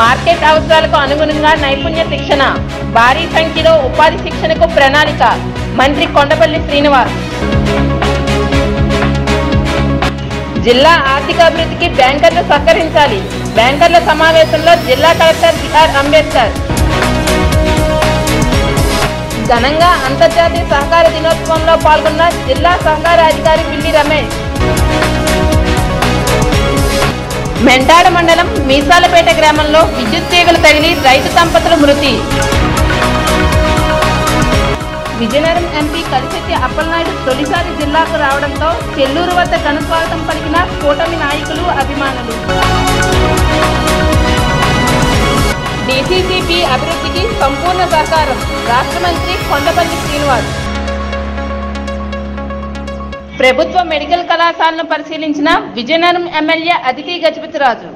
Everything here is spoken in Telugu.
మార్కెట్ అవసరాలకు అనుగుణంగా నైపుణ్య శిక్షణ, భారీ సంఖ్యలో ఉపాధి శిక్షణకు ప్రణాళిక. మంత్రి కొండపల్లి శ్రీనివాస్. జిల్లా ఆర్థికాభివృద్ధికి బ్యాంకర్లు సహకరించాలి. బ్యాంకర్ల సమావేశంలో జిల్లా కలెక్టర్ బిఆర్ అంబేద్కర్. ఘనంగా అంతర్జాతీయ సహకార దినోత్సవంలో పాల్గొన్న జిల్లా సహకార అధికారి పిల్లి రమేష్. మెంటాడ మండలం మీసాలపేట గ్రామంలో విద్యుత్ తీగలు తగిలి రైతు దంపతులు మృతి. విజయనగరం ఎంపీ కలిశెట్టి అప్పలనాయుడు తొలిసారి జిల్లాకు రావడంతో చెల్లూరు వద్ద ఘనస్వాగతం పలికిన కూటమి నాయకులు, అభిమానులు. డీసీసీబీ అభివృద్ధికి సంపూర్ణ సహకారం. రాష్ట్ర మంత్రి కొండపల్లి శ్రీనివాస్. ప్రభుత్వ మెడికల్ కళాశాలను పరిశీలించిన విజయనగరం ఎమ్మెల్యే అదితి గజపతిరాజు.